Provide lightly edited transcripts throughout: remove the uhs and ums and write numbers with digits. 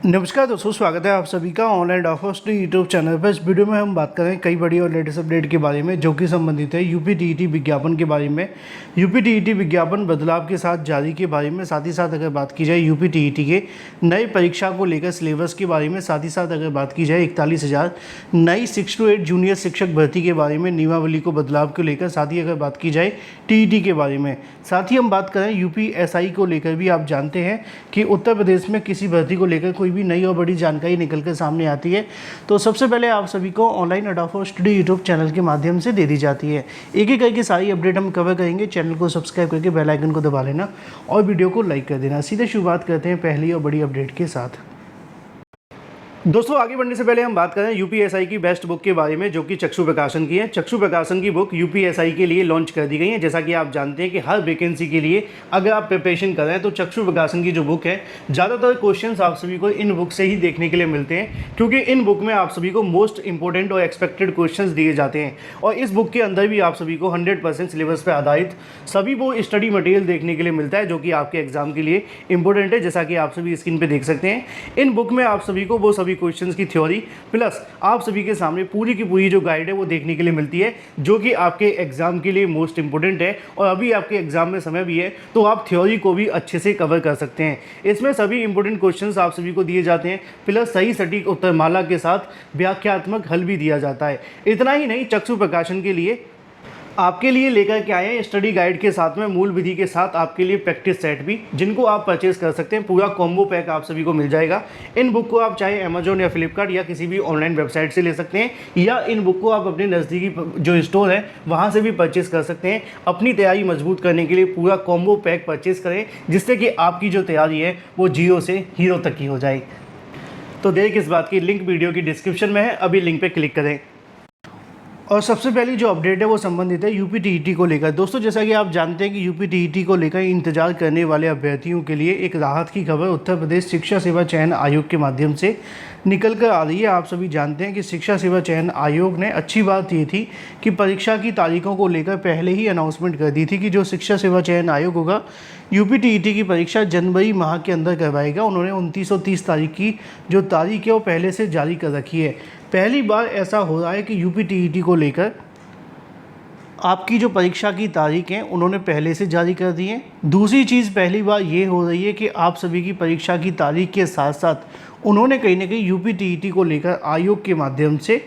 नमस्कार दोस्तों, स्वागत है आप सभी का ऑनलाइन ऑफर्स यूट्यूब चैनल पर। इस वीडियो में हम बात करें कई बड़ी और लेटेस्ट अपडेट के बारे में जो कि संबंधित है यूपी टीईटी विज्ञापन के बारे में। यूपी टीईटी विज्ञापन बदलाव के साथ जारी के बारे में, साथ ही साथ अगर बात की जाए यूपी टीईटी के नए परीक्षा को लेकर सिलेबस के बारे में, साथ ही साथ अगर बात की जाए 41,000 नई 6 to 8 जूनियर शिक्षक भर्ती के बारे में, नियमावली को बदलाव को लेकर, साथ ही अगर बात की जाए टीईटी के बारे में, साथ ही हम बात करें यूपीएसआई को लेकर भी। आप जानते हैं कि उत्तर प्रदेश में किसी भर्ती को लेकर कोई भी नई और बड़ी जानकारी निकल कर सामने आती है तो सबसे पहले आप सभी को ऑनलाइन अडॉफर स्टडी यूट्यूब चैनल के माध्यम से दे दी जाती है। एक एक करके सारी अपडेट हम कवर करेंगे। चैनल को सब्सक्राइब करके बेल आइकन को दबा लेना और वीडियो को लाइक कर देना। सीधे शुरुआत करते हैं पहली और बड़ी अपडेट के साथ। दोस्तों, आगे बढ़ने से पहले हम बात करें यूपीएसआई की बेस्ट बुक के बारे में जो कि चक्षु प्रकाशन की है। चक्षु प्रकाशन की बुक यूपीएसआई के लिए लॉन्च कर दी गई है। जैसा कि आप जानते हैं कि हर वैकेंसी के लिए अगर आप प्रिपरेशन कर रहे हैं तो चक्षु प्रकाशन की जो बुक है, ज़्यादातर क्वेश्चंस आप सभी को इन बुक से ही देखने के लिए मिलते हैं, क्योंकि इन बुक में आप सभी को मोस्ट इंपॉर्टेंट और एक्सपेक्टेड क्वेश्चंस दिए जाते हैं। और इस बुक के अंदर भी आप सभी को 100% सिलेबस पर आधारित सभी वो स्टडी मटेरियल देखने के लिए मिलता है जो कि आपके एग्जाम के लिए इंपॉर्टेंट है। जैसा कि आप सभी स्क्रीन पर देख सकते हैं, इन बुक में आप सभी को वो सभी क्वेश्चंस की थ्योरी प्लस आप सभी के सामने पूरी की पूरी जो गाइड है वो देखने के लिए मिलती है, जो कि आपके एग्जाम के लिए मोस्ट इंपॉर्टेंट है। और अभी आपके एग्जाम में समय भी है तो आप थ्योरी को भी अच्छे से कवर कर सकते हैं। इसमें सभी इंपॉर्टेंट क्वेश्चंस आप सभी को दिए जाते हैं, प्लस सही सटीक उत्तरमाला के साथ व्याख्यात्मक हल भी दिया जाता है। इतना ही नहीं, चक्षु प्रकाशन के लिए आपके लिए लेकर के आए हैं स्टडी गाइड के साथ में मूल विधि के साथ आपके लिए प्रैक्टिस सेट भी, जिनको आप परचेज कर सकते हैं। पूरा कॉम्बो पैक आप सभी को मिल जाएगा। इन बुक को आप चाहे अमेजोन या फ्लिपकार्ट या किसी भी ऑनलाइन वेबसाइट से ले सकते हैं, या इन बुक को आप अपने नज़दीकी जो स्टोर है वहाँ से भी परचेज कर सकते हैं। अपनी तैयारी मजबूत करने के लिए पूरा कॉम्बो पैक परचेज करें, जिससे कि आपकी जो तैयारी है वो जीरो से हीरो तक की हो जाए। तो देर किस बात की, लिंक वीडियो की डिस्क्रिप्शन में है, अभी लिंक पर क्लिक करें। और सबसे पहली जो अपडेट है वो संबंधित है यूपी टीईटी को लेकर। दोस्तों, जैसा कि आप जानते हैं कि यूपी टीईटी को लेकर इंतजार करने वाले अभ्यर्थियों के लिए एक राहत की खबर उत्तर प्रदेश शिक्षा सेवा चयन आयोग के माध्यम से निकल कर आ रही है। आप सभी जानते हैं कि शिक्षा सेवा चयन आयोग ने अच्छी बात ये थी कि परीक्षा की तारीखों को लेकर पहले ही अनाउंसमेंट कर दी थी कि जो शिक्षा सेवा चयन आयोग होगा यूपी टीईटी की परीक्षा जनवरी माह के अंदर करवाएगा। उन्होंने 29 और 30 तारीख की जो तारीख है वो पहले से जारी कर रखी है। पहली बार ऐसा हो रहा है कि यूपी टीईटी को लेकर आपकी जो परीक्षा की तारीख है उन्होंने पहले से जारी कर दी है। दूसरी चीज़, पहली बार ये हो रही है कि आप सभी की परीक्षा की तारीख के साथ साथ उन्होंने कहीं ना कहीं यूपी टीईटी को लेकर आयोग के माध्यम से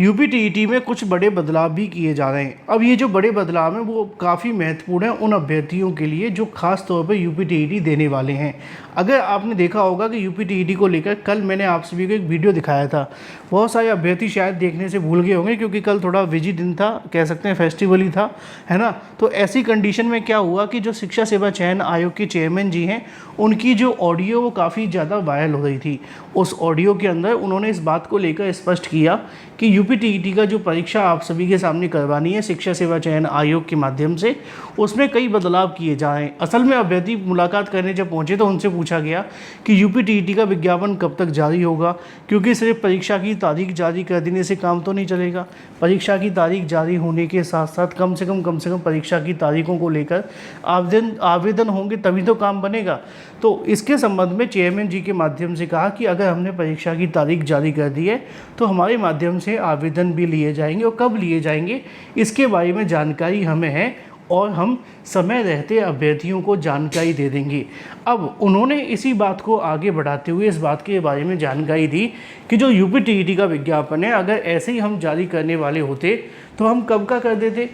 यूपी टीईटी में कुछ बड़े बदलाव भी किए जा रहे हैं। अब ये जो बड़े बदलाव हैं वो काफ़ी महत्वपूर्ण हैं उन अभ्यर्थियों के लिए जो खास तौर पर यूपी टीईटी देने वाले हैं। अगर आपने देखा होगा कि यूपी टीईटी को लेकर कल मैंने आप सभी को एक वीडियो दिखाया था। बहुत सारे अभ्यर्थी शायद देखने से भूल गए होंगे, क्योंकि कल थोड़ा बिजी दिन था, कह सकते हैं फेस्टिवल ही था, है ना। तो ऐसी कंडीशन में क्या हुआ कि जो शिक्षा सेवा चयन आयोग के चेयरमैन जी हैं, उनकी जो ऑडियो वो काफ़ी ज़्यादा वायरल हो रही थी। उस ऑडियो के अंदर उन्होंने इस बात को लेकर स्पष्ट किया कि यूपी टीईटी का जो परीक्षा आप सभी के सामने करवानी है शिक्षा सेवा चयन आयोग के माध्यम से, उसमें कई बदलाव किए जा रहे हैं। असल में अभ्यर्थी मुलाकात करने जब पहुंचे तो उनसे पूछा गया कि यूपी टीईटी का विज्ञापन कब तक जारी होगा, क्योंकि सिर्फ परीक्षा की तारीख जारी कर देने से काम तो नहीं चलेगा। परीक्षा की तारीख जारी होने के साथ साथ कम से कम परीक्षा की तारीखों को लेकर आवेदन होंगे, तभी तो काम बनेगा। तो इसके संबंध में चेयरमैन जी के माध्यम से कहा कि अगर हमने परीक्षा की तारीख जारी कर दी है तो हमारे माध्यम से आवेदन भी लिए जाएंगे, और कब लिए जाएंगे इसके बारे में जानकारी हमें है और हम समय रहते अभ्यर्थियों को जानकारी दे देंगे। अब उन्होंने इसी बात को आगे बढ़ाते हुए इस बात के बारे में जानकारी दी कि जो यूपी टीईटी का विज्ञापन है, अगर ऐसे ही हम जारी करने वाले होते तो हम कब का कर देते।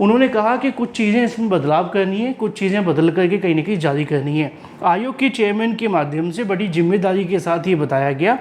उन्होंने कहा कि कुछ चीज़ें इसमें बदलाव करनी है, कुछ चीज़ें बदल करके कहीं ना कहीं जारी करनी है। आयोग के चेयरमैन के माध्यम से बड़ी जिम्मेदारी के साथ ये बताया गया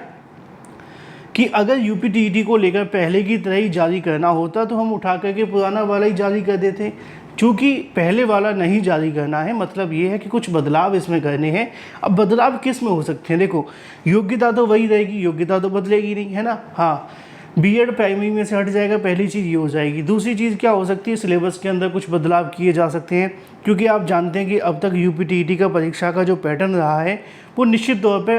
कि अगर यूपी टीईटी को लेकर पहले की तरह ही जारी करना होता तो हम उठा करके पुराना वाला ही जारी कर देते। चूँकि पहले वाला नहीं जारी करना है, मतलब ये है कि कुछ बदलाव इसमें करने हैं। अब बदलाव किस में हो सकते हैं? देखो, योग्यता तो वही रहेगी, योग्यता तो बदलेगी नहीं, है ना। हाँ, बीएड प्राइमरी में से हट जाएगा, पहली चीज़ ये हो जाएगी। दूसरी चीज़ क्या हो सकती है, सिलेबस के अंदर कुछ बदलाव किए जा सकते हैं, क्योंकि आप जानते हैं कि अब तक यूपी टीईटी का परीक्षा का जो पैटर्न रहा है वो निश्चित तौर पे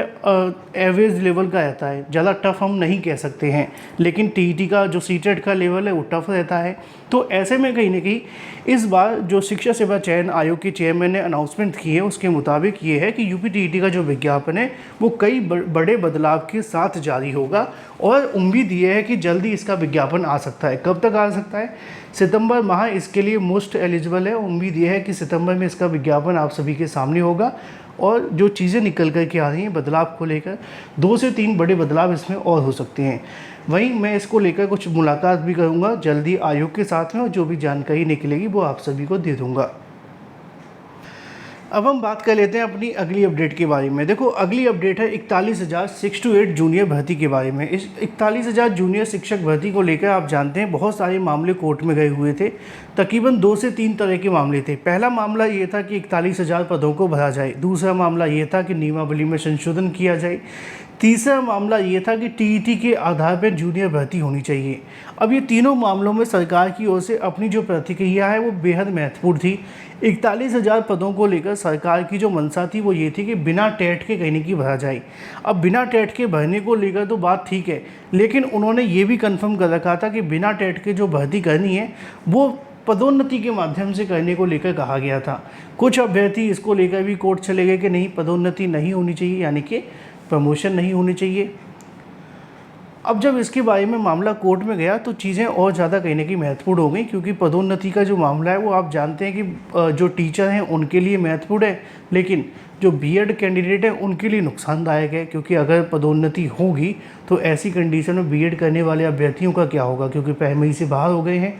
एवरेज लेवल का रहता है, ज़्यादा टफ हम नहीं कह सकते हैं। लेकिन टीईटी का जो सीटेट का लेवल है वो टफ रहता है। तो ऐसे में कहीं ना कहीं इस बार जो शिक्षा सेवा चयन आयोग के चेयरमैन ने अनाउंसमेंट की है उसके मुताबिक ये है कि यूपी टीईटी का जो विज्ञापन है वो कई बड़े बदलाव के साथ जारी होगा और उम्मीद ये है कि जल्दी इसका विज्ञापन आ सकता है। कब तक आ सकता है? सितंबर माह इसके लिए मोस्ट एलिजिबल है। उम्मीद यह है कि सितंबर में इसका विज्ञापन आप सभी के सामने होगा और जो चीज़ें निकल कर के आ रही हैं बदलाव को लेकर 2 से 3 बड़े बदलाव इसमें और हो सकते हैं। वहीं मैं इसको लेकर कुछ मुलाकात भी करूंगा जल्दी आयोग के साथ में और जो भी जानकारी निकलेगी वो आप सभी को दे दूंगा। अब हम बात कर लेते हैं अपनी अगली अपडेट के बारे में। देखो अगली अपडेट है 41,000 6 to 8 जूनियर भर्ती के बारे में। इस 41,000 जूनियर शिक्षक भर्ती को लेकर आप जानते हैं बहुत सारे मामले कोर्ट में गए हुए थे। तकरीबन 2 से 3 तरह के मामले थे। पहला मामला ये था कि 41,000 पदों को भरा जाए। दूसरा मामला ये था कि नियमावली में संशोधन किया जाए। तीसरा मामला ये था कि टीईटी के आधार पर जूनियर भर्ती होनी चाहिए। अब ये तीनों मामलों में सरकार की ओर से अपनी जो प्रतिक्रिया है वो बेहद महत्वपूर्ण थी। 41,000 पदों को लेकर सरकार की जो मंशा थी वो ये थी कि बिना टेट के कहीं की भरा जाए। अब बिना टेट के भरने को लेकर तो बात ठीक है, लेकिन उन्होंने ये भी कंफर्म कर रखा था कि बिना टेट के जो भर्ती करनी है वो पदोन्नति के माध्यम से करने को लेकर कहा गया था। कुछ अभ्यर्थी इसको लेकर भी कोर्ट चले गए कि नहीं, पदोन्नति नहीं होनी चाहिए, यानी कि प्रमोशन नहीं होनी चाहिए। अब जब इसके बारे में मामला कोर्ट में गया तो चीज़ें और ज़्यादा कहीं ना कहीं महत्वपूर्ण हो गई, क्योंकि पदोन्नति का जो मामला है वो आप जानते हैं कि जो टीचर हैं उनके लिए महत्वपूर्ण है, लेकिन जो बीएड कैंडिडेट हैं उनके लिए नुकसानदायक है। क्योंकि अगर पदोन्नति होगी तो ऐसी कंडीशन में बीएड करने वाले अभ्यर्थियों का क्या होगा, क्योंकि प्राइमरी से बाहर हो गए हैं।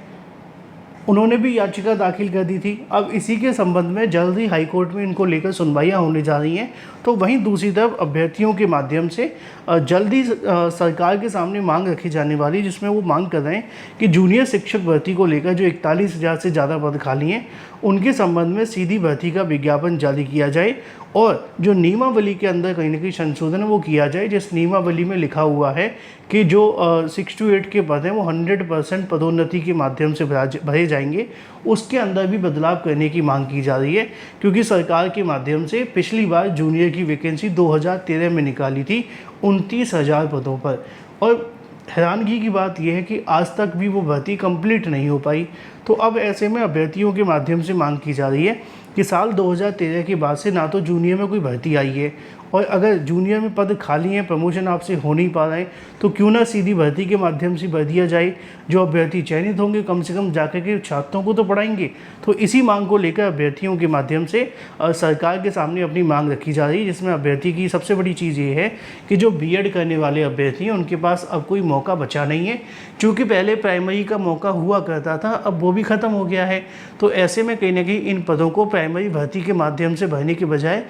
उन्होंने भी याचिका दाखिल कर दी थी। अब इसी के संबंध में जल्द ही हाईकोर्ट में इनको लेकर सुनवाइयाँ होने जा रही हैं। तो वहीं दूसरी तरफ अभ्यर्थियों के माध्यम से जल्दी सरकार के सामने मांग रखी जाने वाली, जिसमें वो मांग कर रहे हैं कि जूनियर शिक्षक भर्ती को लेकर जो 41,000 से ज़्यादा पद खाली हैं उनके संबंध में सीधी भर्ती का विज्ञापन जारी किया जाए और जो नियमावली के अंदर कहीं ना कहीं संशोधन वो किया जाए, जिस नियमावली में लिखा हुआ है कि जो 6 to 8 के पद हैं वो 100% पदोन्नति के माध्यम से भरे जाएंगे, उसके अंदर भी बदलाव करने की मांग की जा रही है। क्योंकि सरकार के माध्यम से पिछली बार जूनियर की वैकेंसी 2013 में निकाली थी 29,000 पदों पर, और हैरानगी की बात यह है कि आज तक भी वो भर्ती कंप्लीट नहीं हो पाई। तो अब ऐसे में अभ्यर्थियों के माध्यम से मांग की जा रही है कि साल 2013 के बाद से ना तो जूनियर में कोई भर्ती आई है, और अगर जूनियर में पद खाली हैं, प्रमोशन आपसे हो नहीं पा रहे हैं, तो क्यों ना सीधी भर्ती के माध्यम से भर दिया जाए। जो अभ्यर्थी चयनित होंगे कम से कम जाकर के छात्रों को तो पढ़ाएंगे। तो इसी मांग को लेकर अभ्यर्थियों के माध्यम से सरकार के सामने अपनी मांग रखी जा रही है, जिसमें अभ्यर्थी की सबसे बड़ी चीज़ ये है कि जो बीएड करने वाले अभ्यर्थी हैं उनके पास अब कोई मौका बचा नहीं है। चूँकि पहले प्राइमरी का मौका हुआ करता था, अब वो भी ख़त्म हो गया है। तो ऐसे में कहीं ना कहीं इन पदों को प्राइमरी भर्ती के माध्यम से भरने के बजाय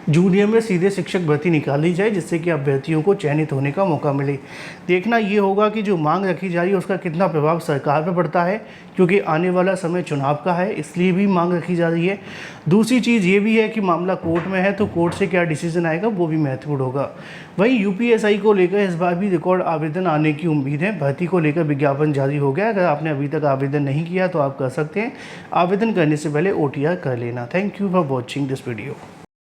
जूनियर में सीधे शिक्षक भर्ती निकाली जाए, जिससे कि अभ्यर्थियों को चयनित होने का मौका मिले। देखना ये होगा कि जो मांग रखी जा रही है उसका कितना प्रभाव सरकार पर पड़ता है, क्योंकि आने वाला समय चुनाव का है, इसलिए भी मांग रखी जा रही है। दूसरी चीज़ ये भी है कि मामला कोर्ट में है, तो कोर्ट से क्या डिसीजन आएगा वो भी महत्वपूर्ण होगा। वहीं यूपीएससी को लेकर इस बार भी रिकॉर्ड आवेदन आने की उम्मीद है। भर्ती को लेकर विज्ञापन जारी हो गया। अगर आपने अभी तक आवेदन नहीं किया तो आप कर सकते हैं। आवेदन करने से पहले OTR कर लेना। Thank you for watching this video.